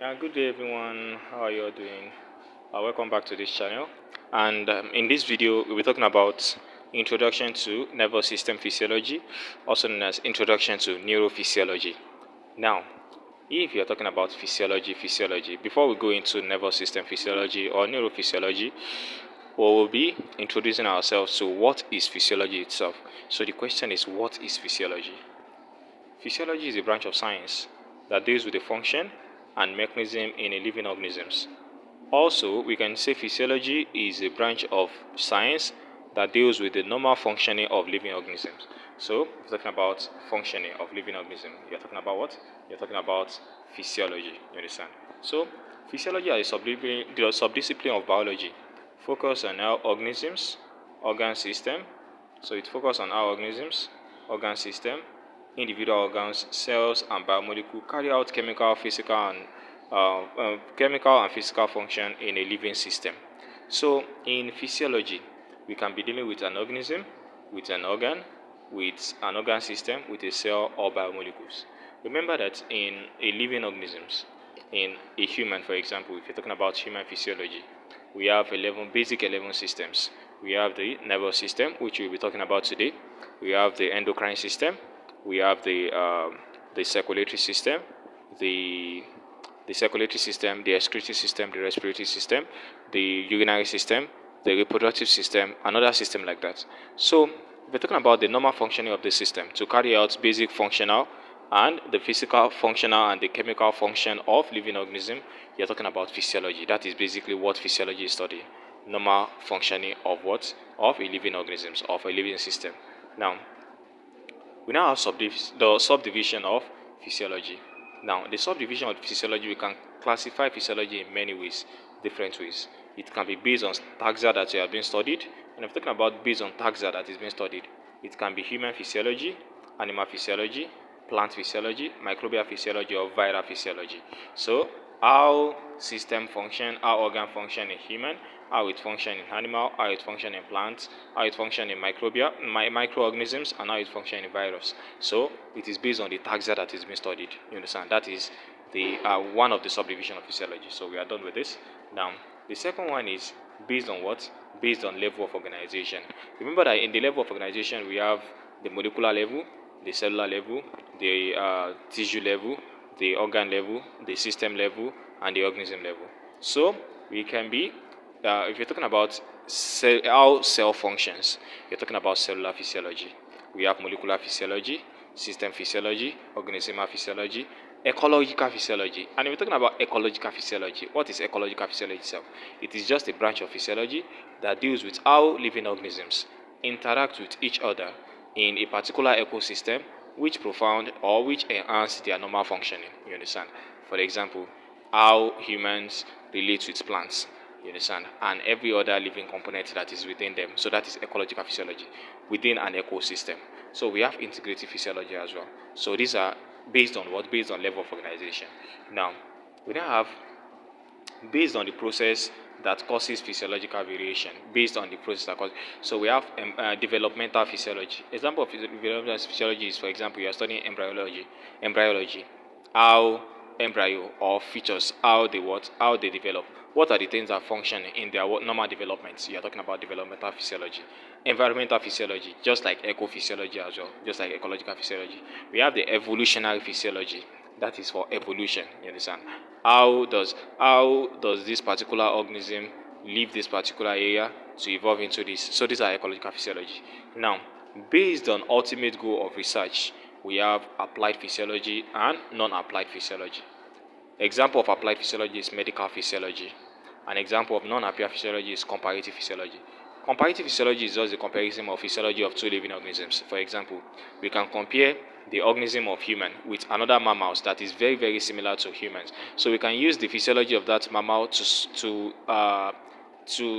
Yeah, good day everyone. How are you all doing? Welcome back to this channel. And in this video, we'll be talking about introduction to nervous system physiology, also known as introduction to neurophysiology. Now, if you're talking about physiology, before we go into nervous system physiology or neurophysiology, we will be introducing ourselves to what is physiology itself. So the question is, what is physiology? Physiology is a branch of science that deals with the function and mechanism in a living organisms. Also, we can say physiology is a branch of science that deals with the normal functioning of living organisms. So, if you're talking about functioning of living organisms, you're talking about what? You're talking about physiology. You understand? So, physiology is a subdiscipline of biology, focus on how organisms, organ system. So, it focuses on how organisms, organ system, individual organs, cells, and biomolecules carry out chemical and physical function in a living system. So, in physiology, we can be dealing with an organism, with an organ, with an organ system, with a cell or biomolecules. Remember that in a living organisms, in a human, for example, if you're talking about human physiology, we have 11 systems. We have the nervous system, which we'll be talking about today. We have the endocrine system. We have the circulatory system, the circulatory system, the excretory system, the respiratory system, the urinary system, the reproductive system, another system like that. So we're talking about the normal functioning of the system to carry out basic functional and the physical functional and the chemical function of living organism. You're talking about physiology. That is basically what physiology is studying. Normal functioning of what? Of a living organisms, of a living system. Now, we now have the subdivision of physiology. Now, the subdivision of physiology, we can classify physiology in many ways, different ways. It can be based on taxa that have been studied, and if we're talking about based on taxa that is being studied, it can be human physiology, animal physiology, plant physiology, microbial physiology, or viral physiology. So, how system function, how organ function in human, how it function in animal, how it function in plants, how it function in microorganisms, and how it function in virus. So it is based on the taxa that is being studied. You understand? That is the one of the subdivision of physiology. So we are done with this. Now the second one is based on what? Based on level of organization. Remember that in the level of organization we have the molecular level, the cellular level, the tissue level, the organ level, the system level, and the organism level. So we can be, if you're talking about how cell functions, you're talking about cellular physiology. We have molecular physiology, system physiology, organismal physiology, ecological physiology. And if we're talking about ecological physiology, what is ecological physiology itself? It is just a branch of physiology that deals with how living organisms interact with each other in a particular ecosystem which profound or which enhance their normal functioning. You understand? For example, how humans relate with plants. You understand? And every other living component that is within them. So that is ecological physiology within an ecosystem. So we have integrative physiology as well. So these are based on what? Based on level of organization. Now, we now have based on the process that causes physiological variation, based on the process that causes. So we have developmental physiology. Example of developmental physiology is, for example, you are studying embryology, how embryo or features, how they develop. What are the things that function in their normal development? You are talking about developmental physiology. Environmental physiology, just like ecophysiology as well, just like ecological physiology. We have the evolutionary physiology. That is for evolution. You understand? How does this particular organism leave this particular area to evolve into this? So these are ecological physiology. Now, based on ultimate goal of research, we have applied physiology and non-applied physiology. Example of applied physiology is medical physiology. An example of non-applied physiology is comparative physiology. Comparative physiology is just the comparison of physiology of two living organisms. For example, we can compare the organism of human with another mammal that is very, very similar to humans. So we can use the physiology of that mammal to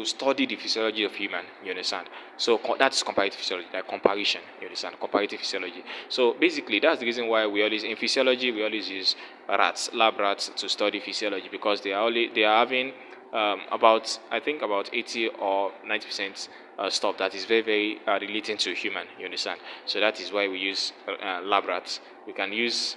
study the physiology of human. You understand? So that's comparative physiology, like comparison. You understand? Comparative physiology. So basically, that's the reason why we always in physiology we always use lab rats to study physiology because they are having about I think about 80 or 90% stuff that is very very relating to human. You understand? So that is why we use lab rats. We can use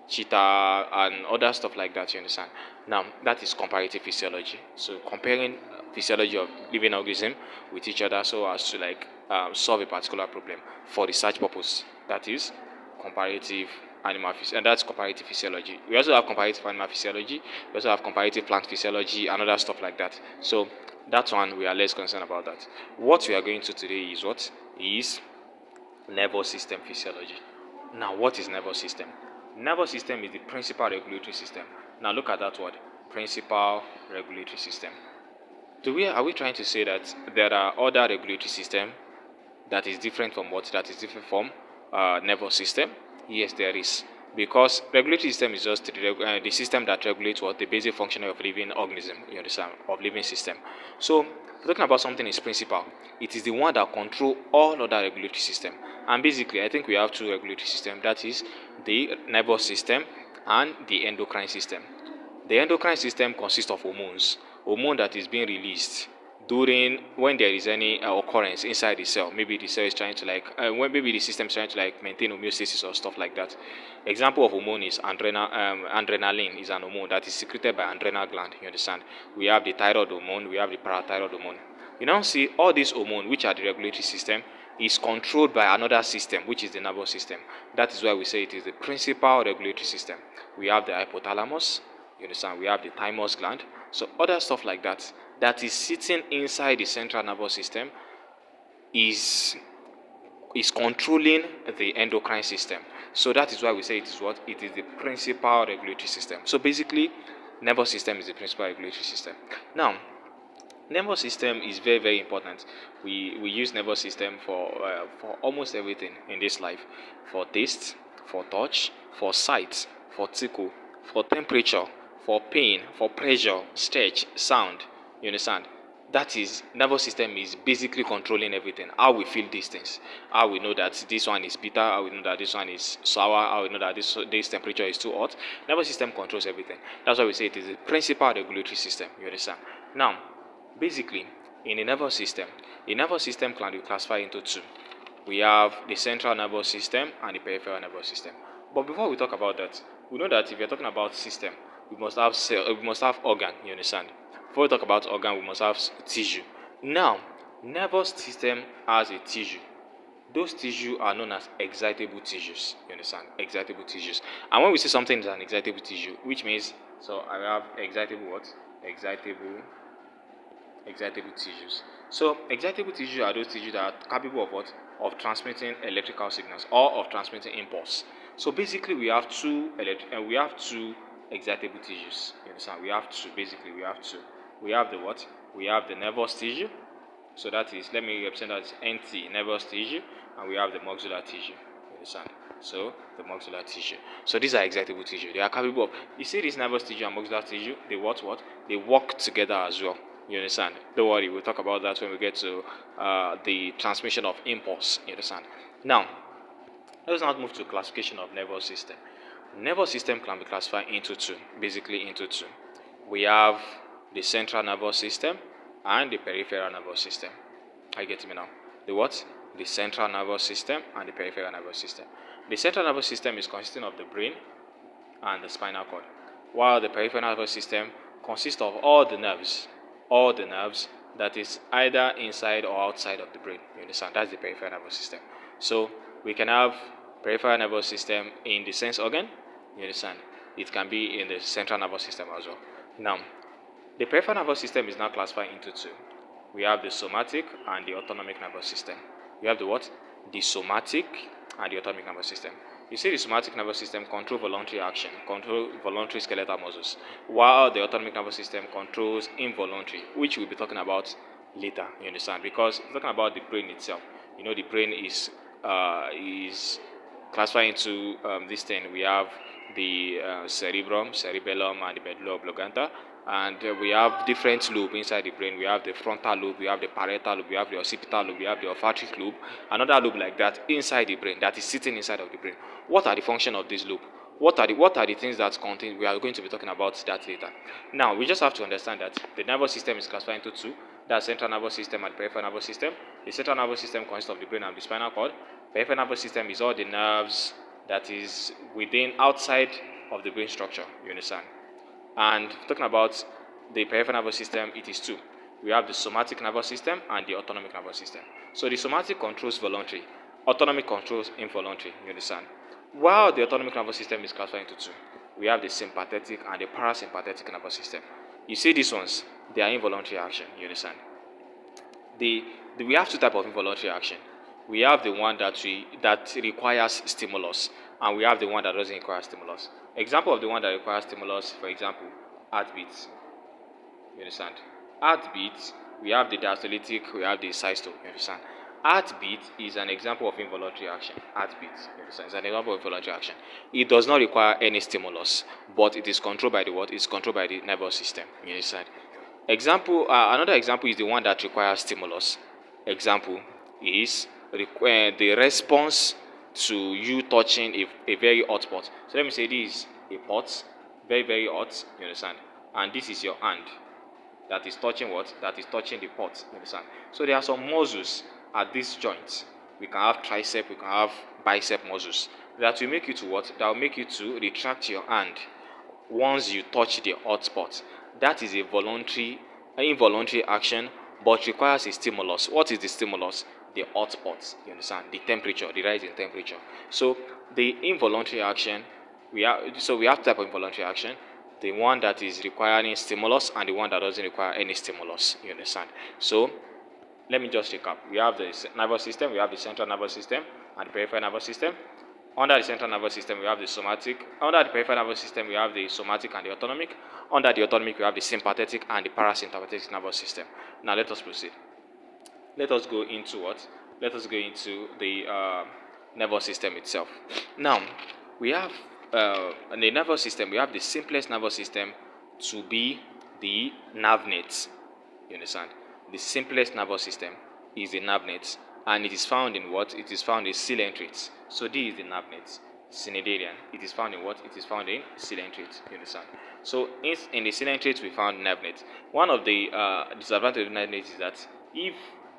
cheetah, and other stuff like that. You understand? Now that is comparative physiology. So comparing physiology of living organism with each other so as to like solve a particular problem for research purpose. That is comparative and that's comparative physiology. We also have comparative animal physiology. We also have comparative plant physiology and other stuff like that. So that one we are less concerned about that. What we are going to today is what is nervous system physiology. Now, what is nervous system? Nervous system is the principal regulatory system. Now, look at that word, principal regulatory system. Are we trying to say that there are other regulatory system that is different from what? That is different from nervous system? Yes, there is. Because regulatory system is just the system that regulates what the basic function of living organism, you understand, of living system. So, talking about something is principal, it is the one that control all other regulatory system. And basically, I think we have two regulatory systems. That is the nervous system and the endocrine system. The endocrine system consists of hormone that is being released during when there is any occurrence inside the cell. Maybe the cell is trying to like when maybe the system is trying to like maintain homeostasis or stuff like that. Example of hormone is adrenaline is an hormone that is secreted by adrenal gland. You understand? We have the thyroid hormone, we have the parathyroid hormone. You now see all these hormones, which are the regulatory system, is controlled by another system, which is the nervous system. That is why we say it is the principal regulatory system. We have the hypothalamus, you understand? We have the thymus gland. So other stuff like that that is sitting inside the central nervous system is controlling the endocrine system. So that is why we say it is what? It is the principal regulatory system. So basically, nervous system is the principal regulatory system. Now, nervous system is very, very important. We use nervous system for almost everything in this life, for taste, for touch, for sight, for tickle, for temperature, for pain, for pressure, stretch, sound. You understand? That is, nervous system is basically controlling everything. How we feel these things, how we know that this one is bitter, how we know that this one is sour, how we know that this temperature is too hot. Nervous system controls everything. That's why we say it is the principal regulatory system. You understand? Now, basically, in the nervous system can be classified into two. We have the central nervous system and the peripheral nervous system. But before we talk about that, we know that if you're talking about system, we must have cell, we must have organ. You understand? Before we talk about organ, we must have tissue. Now, nervous system has a tissue. Those tissues are known as excitable tissues. You understand? Excitable tissues. And when we say something is an excitable tissue, which means, so I have excitable what? Excitable tissues. So excitable tissues are those tissues that are capable of what? Of transmitting electrical signals or of transmitting impulse. So basically we have two excitable tissues. You understand? We have two. Basically we have two. We have the what? We have the nervous tissue. So that is, let me represent that as NT, nervous tissue, and we have the muscular tissue. You understand? So the muscular tissue. So these are excitable tissue. They are capable of, you see this nervous tissue and muscular tissue, they what? They work together as well. You understand? Don't worry, we'll talk about that when we get to the transmission of impulse. You understand? Now, let's now move to classification of nervous system. Nervous system can be classified into two, basically into two. We have the central nervous system and the peripheral nervous system. Are you getting me now? The what? The central nervous system and the peripheral nervous system. The central nervous system is consisting of the brain and the spinal cord, while the peripheral nervous system consists of all the nerves that is either inside or outside of the brain. You understand? That's the peripheral nervous system. So we can have peripheral nervous system in the sense organ. You understand? It can be in the central nervous system as well. Now, the peripheral nervous system is now classified into two. We have the somatic and the autonomic nervous system. We have the what? The somatic and the autonomic nervous system. You see, the somatic nervous system controls voluntary action, controls voluntary skeletal muscles, while the autonomic nervous system controls involuntary, which we'll be talking about later. You understand? Because we're talking about the brain itself. You know, the brain is classified into this thing. We have the cerebellum, and the medulla oblongata. And we have different lobes inside the brain. We have the frontal lobe, we have the parietal lobe, we have the occipital lobe, we have the olfactory lobe, another lobe like that inside the brain that is sitting inside of the brain. What are the functions of this lobe? What are the things that contain? We are going to be talking about that later. Now, we just have to understand that the nervous system is classified into two. That's central nervous system and peripheral nervous system. The central nervous system consists of the brain and the spinal cord. Peripheral nervous system is all the nerves that is outside of the brain structure. You understand? And talking about the peripheral nervous system, it is two. We have the somatic nervous system and the autonomic nervous system. So the somatic controls voluntary, autonomic controls involuntary. You understand? While the autonomic nervous system is classified into two, we have the sympathetic and the parasympathetic nervous system. You see these ones, they are involuntary action. You understand? We have two types of involuntary action. We have the one that requires stimulus, and we have the one that doesn't require stimulus. Example of the one that requires stimulus, for example, heartbeat. You understand? Heartbeat, we have the diastolic, we have the systole. You understand? Heartbeat is an example of involuntary action. Heartbeat, you understand? It's an example of involuntary action. It does not require any stimulus, but it is controlled by the what? It's controlled by the nervous system. You understand? Another example is the one that requires stimulus. Example is the response to you touching a very hot pot. So let me say this is a pot, very, very hot, you understand? And this is your hand that is touching what? That is touching the pot, you understand? So there are some muscles at this joint. We can have tricep, we can have bicep muscles that will make you to what? That will make you to retract your hand once you touch the hot spot. That is a involuntary action, but requires a stimulus. What is the stimulus? The hot spots. You understand? The temperature, the rise in temperature. So the involuntary action, we have type of involuntary action. The one that is requiring stimulus and the one that doesn't require any stimulus. You understand? So let me just recap. We have the nervous system, we have the central nervous system and the peripheral nervous system. Under the central nervous system, we have the somatic. Under the peripheral nervous system, we have the somatic and the autonomic. Under the autonomic, we have the sympathetic and the parasympathetic nervous system. Now, let us proceed. Let us go into what? Let us go into the nervous system itself. Now, we have in the nervous system, we have the simplest nervous system to be the nerve net. You understand? The simplest nervous system is the nerve net. And it is found in what? It is found in coelentrates. So this is the nerve net, cnidarian. It is found in what? It is found in coelentrates. You understand? So in the coelentrates we found nerve net. One of the disadvantages of nerve net is that if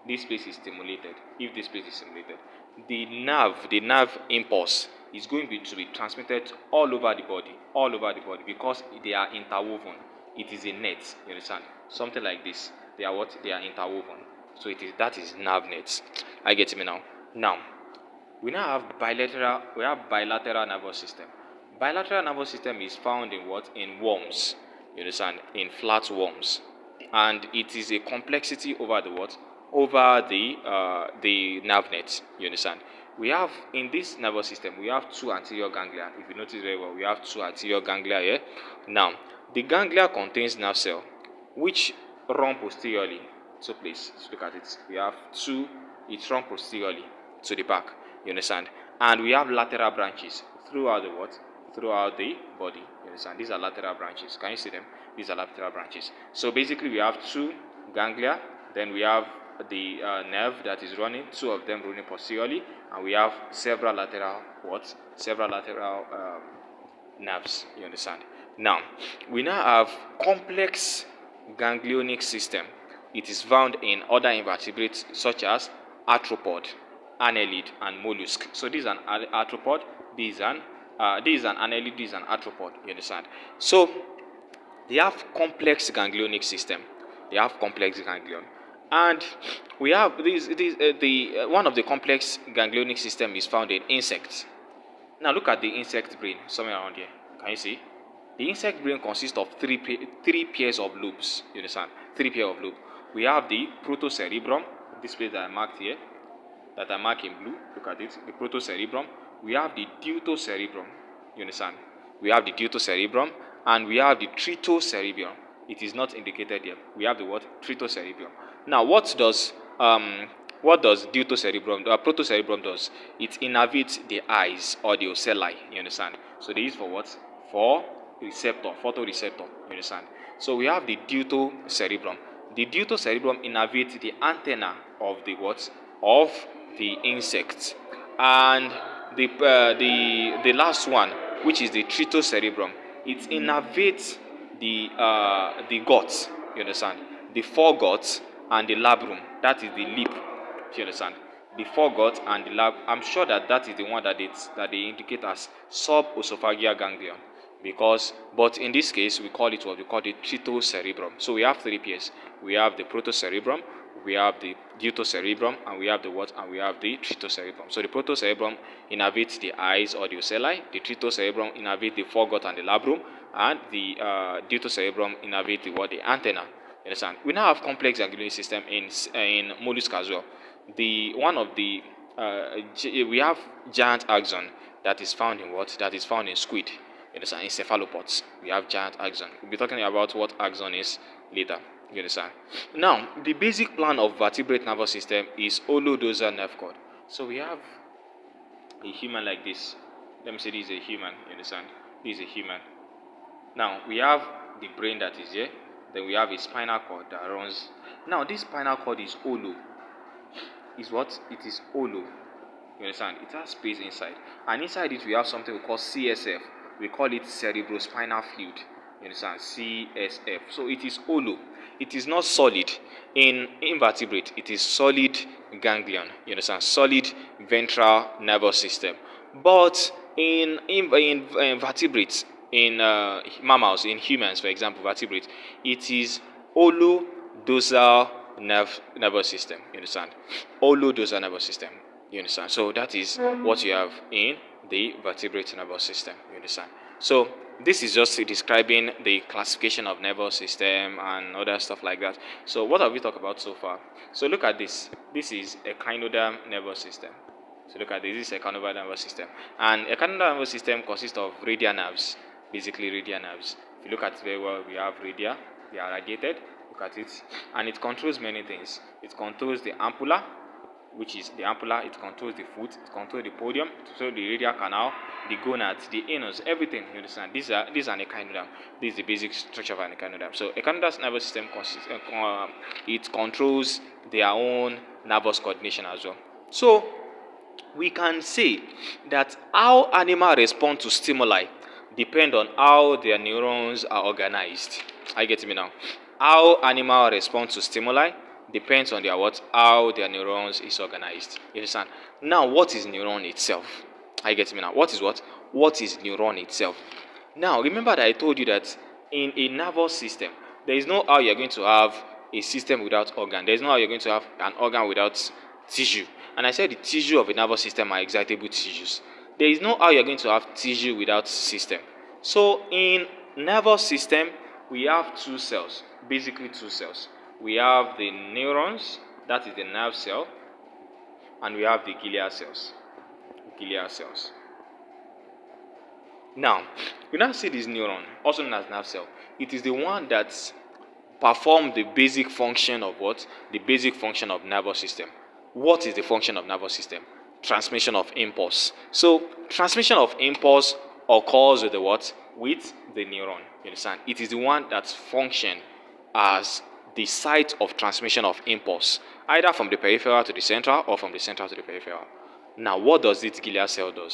this place is stimulated, the nerve impulse is going to be transmitted all over the body, because they are interwoven. It is a net. You understand? Something like this. They are what? They are interwoven. So that is nerve nets. I get me now. Now, we have bilateral nervous system. Bilateral nervous system is found in what? In worms. You understand? In flatworms. And it is a complexity over the what? Over the nerve net. You understand? We have in this nervous system, we have two anterior ganglia. If you notice very well, we have two anterior ganglia here. Now, the ganglia contains nerve cell, which run posteriorly. So please look at it. We have two, it runs posteriorly to the back. You understand? And we have lateral branches throughout the what? Throughout the body. You understand? These are lateral branches. Can you see them? These are lateral branches. So basically we have two ganglia, then we have the nerve that is running, two of them running posteriorly, and we have several lateral what? Several lateral nerves. You understand? Now, we now have complex ganglionic system. It is found in other invertebrates such as arthropod, annelid, and mollusk. So this is an arthropod, this is an annelid, this is an arthropod. You understand? So they have complex ganglionic system. They have complex ganglion, and we have one of the complex ganglionic system is found in insects. Now look at the insect brain somewhere around here. Can you see? The insect brain consists of three pairs of lobes. You understand? Three pairs of lobes. We have the protocerebrum, this place that I marked here, that I mark in blue. Look at it, the protocerebrum. We have the deuterocerebrum. You understand? We have the deuterocerebrum, and we have the tritocerebrum. It is not indicated here. We have the what? Tritocerebrum. Now, what does protocerebrum does? It innervates the eyes or the ocelli. You understand? So they use for what? For receptor, photoreceptor. You understand? So we have the deuterocerebrum. The deuterocerebrum innervates the antenna of the what? Of the insect. And the last one, which is the tritocerebrum, it innervates the guts. You understand? The foregut and the labrum. That is the lip. You understand? The foregut and the lab. I'm sure that is the one that they indicate as subesophageal ganglion. but in this case we call it what we call the tritocerebrum. So we have three pairs. We have the protocerebrum, we have the deutocerebrum, and we have the what? And we have the tritocerebrum. So the protocerebrum innervates the eyes or the ocelli, the tritocerebrum innervates the foregut and the labrum, and the deutocerebrum innervates the what? The antenna. You understand? We now have complex ganglionic system in mollusk as well. We have giant axon that is found in what? That is found in squid. You understand? In cephalopods, we have giant axon. We'll be talking about what axon is later. You understand? Now, the basic plan of vertebrate nervous system is holodosal nerve cord. So we have a human like this. Let me say this is a human. You understand? This is a human. Now we have the brain that is here. Then we have a spinal cord that runs. Now this spinal cord is hollow. Is what? It is hollow. You understand? It has space inside. And inside it we have something we call CSF. We call it cerebrospinal fluid. You understand? CSF. So it is hollow. It is not solid. In invertebrate, it is solid ganglion. You understand? Solid ventral nervous system. But in vertebrates, in mammals, in humans, for example, vertebrates, it is holodosal nervous system. You understand? Holodosal nervous system. You understand? So that is what you have in the vertebrate nervous system. You understand? So this is just describing the classification of nervous system and other stuff like that. So what have we talked about so far? So look at this. This is a echinoderm nervous system. So look at this. This is a echinoderm nervous system. And a echinoderm nervous system consists of radial nerves. Basically radial nerves. If you look at it very well, we have radia. They are radiated. Look at it. And it controls many things. It controls the ampulla, which is the ampulla. It controls the foot. It controls the podium. It controls the radial canal, the gonads, the anus, everything. You understand? These are an echinoderm. This is the basic structure of an echinoderm. So echinoderm nervous system it controls their own nervous coordination as well. So we can say that how animals respond to stimuli depend on how their neurons are organized. I get me now. How animals respond to stimuli depends on their what? How their neurons is organized. You understand? Now, what is neuron itself? I get me now. What is what? What is neuron itself? Now, remember that I told you that in a nervous system, there is no how you're going to have a system without organ. There is no how you're going to have an organ without tissue. And I said the tissue of a nervous system are excitable tissues. There is no how you're going to have tissue without system. So in nervous system, we have two cells, basically two cells. We have the neurons, that is the nerve cell, and we have the glial cells. Glial cells. Now, we now see this neuron, also known as nerve cell. It is the one that performs the basic function of what? The basic function of nervous system. What is the function of nervous system? Transmission of impulse. So, transmission of impulse occurs with the what? With the neuron. You understand? It is the one that functions as the site of transmission of impulse, either from the peripheral to the central or from the central to the peripheral. Now, what does this glial cell do?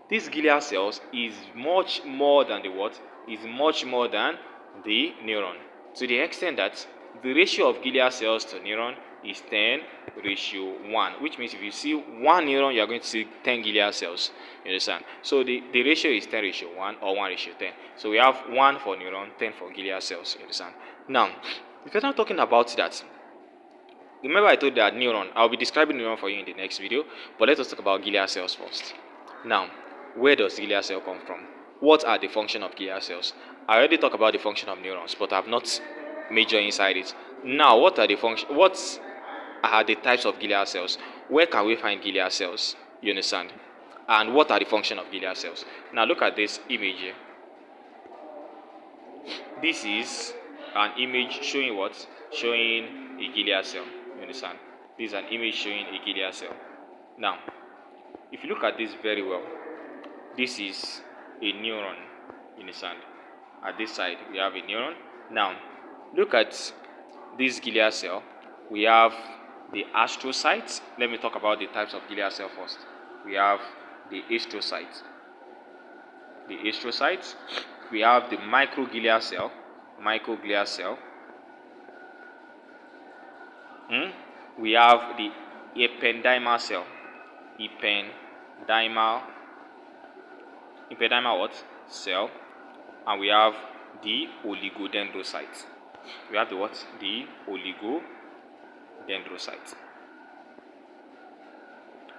This glial cells is much more than the what? Is much more than the neuron. To the extent that the ratio of glial cells to neuron is 10:1, which means if you see one neuron, you are going to see 10 glial cells. You understand? So the ratio is 10:1 or 1:10. So we have 1 for neuron, 10 for glial cells. You understand? Now, if you're not talking about that, remember I told you that neuron, I'll be describing neuron for you in the next video, but let us talk about glial cells first. Now, where does glial cell come from? What are the function of glial cells? I already talked about the function of neurons, but I have not major inside it. Now, what are the types of glial cells? Where can we find glial cells? You understand? And what are the function of glial cells? Now, look at this image here. This is an image showing what? Showing a glial cell. You understand? This is an image showing a glial cell. Now, if you look at this very well, this is a neuron. You understand? At this side, we have a neuron. Now, look at this glial cell. We have the astrocytes. Let me talk about the types of glial cell first. We have the astrocytes. The astrocytes. We have the microglial cell. Microglial cell. We have the ependymal cell. Ependymal what? Cell. and we have the oligodendrocyte. We have the what? The oligodendrocyte.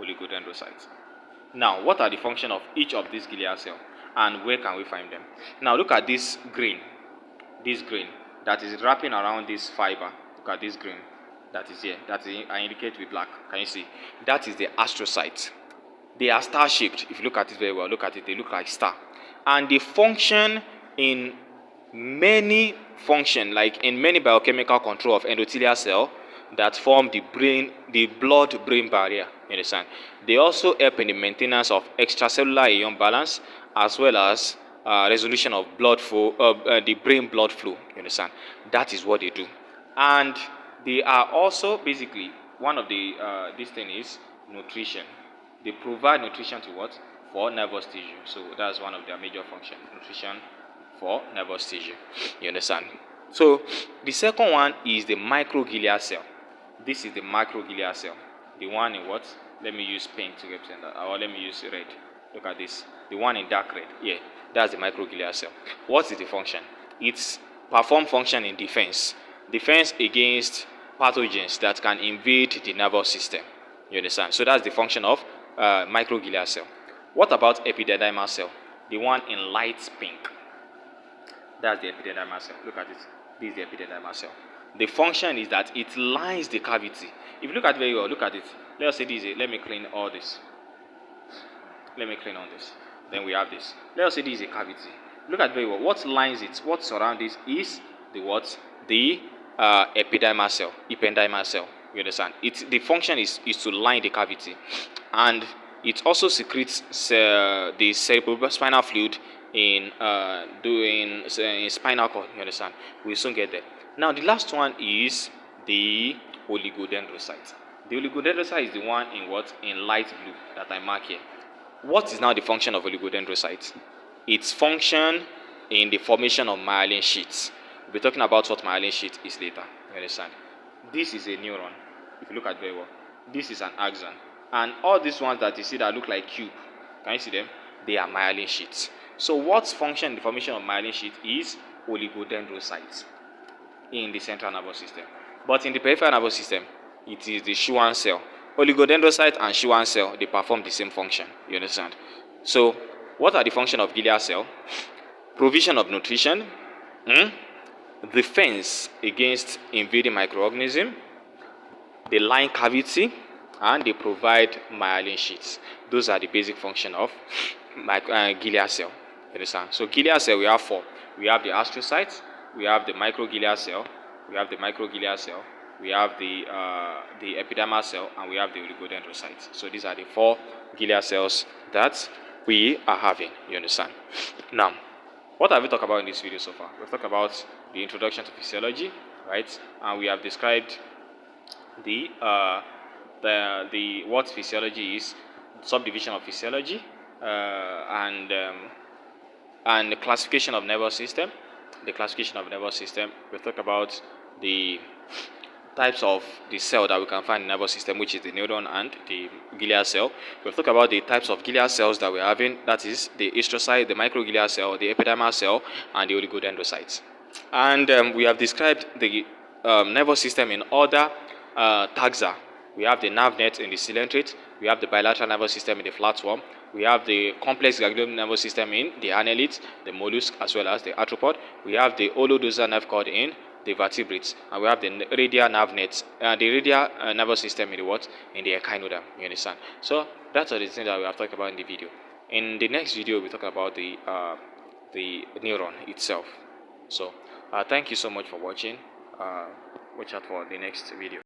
Oligodendrocyte. Now, what are the function of each of these glial cells, and where can we find them? Now, look at this green that is wrapping around this fiber. Look at this green that is here. That is, I indicate with black. Can you see? That is the astrocyte. They are star shaped. If you look at it very well, look at it. They look like star, and they function in many like in many biochemical control of endothelial cell that form the blood-brain barrier. You understand? They also help in the maintenance of extracellular ion balance, as well as resolution of blood flow, the brain blood flow. You understand? That is what they do, and they are also basically one of the this thing is nutrition. They provide nutrition to what? For nervous tissue. So that's one of their major functions, nutrition for nervous tissue. You understand? So the second one is the microglial cell. This is the microglial cell. The one in what? Let me use pink to represent that, or let me use red. Look at this. The one in dark red. Yeah, that's the microglial cell. What is the function? It's perform function in defense. Defense against pathogens that can invade the nervous system. You understand? So that's the function of microglial cell. What about epididymal cell? The one in light pink. That's the epididymal cell. Look at it. This is the epididymal cell. The function is that it lines the cavity. If you look at it very well, look at it. Let us say this. Let me clean all this. Let me clean all this. Then we have this. Let us say this is a cavity. Look at it very well. What lines it? What surrounds it is the what? The epididymal cell, ependymal cell. You understand? The function is to line the cavity, and it also secretes the cerebrospinal fluid in spinal cord. You understand? We'll soon get there. Now, the last one is the oligodendrocyte. The oligodendrocyte is the one in what? In light blue that I mark here. What is now the function of oligodendrocyte? Its function in the formation of myelin sheaths. We'll be talking about what myelin sheath is later. You understand? This is a neuron. If you look at it very well, this is an axon. And all these ones that you see that look like cube, can you see them? They are myelin sheaths. So what function in the formation of myelin sheath is oligodendrocytes in the central nervous system. But in the peripheral nervous system, it is the Schwann cell. Oligodendrocyte and Schwann cell, they perform the same function. You understand? So what are the functions of glial cell? Provision of nutrition, defense against invading microorganisms, they line cavity, and they provide myelin sheaths. Those are the basic function of glial cell. You understand? So glial cell, we have four. We have the astrocyte, we have the microglial cell, we have the microglial cell, we have the epidermal cell, and we have the oligodendrocyte. So these are the four glial cells that we are having. You understand? Now, what have we talked about in this video so far? We've talked about the introduction to physiology, right? And we have described the what physiology is, subdivision of physiology, and the classification of nervous system. The classification of nervous system. We've talked about the types of the cell that we can find in the nervous system, which is the neuron and the glial cell. We've talked about the types of glial cells that we're having, that is the astrocyte, the microglial cell, the epidermal cell, and the oligodendrocytes. And we have described the nervous system in other taxa. We have the nerve net in the coelenterate, we have the bilateral nervous system in the flatworm, we have the complex ganglion nervous system in the annelid, the mollusk, as well as the arthropod. We have the holodosal nerve cord in the vertebrates, and we have the radial nerve nets, the radial nervous system in the what? In the echinoderm. You understand? So that's all the things that we have talked about in the video. In the next video, we'll talk about the neuron itself. So thank you so much for watching. Watch out for the next video.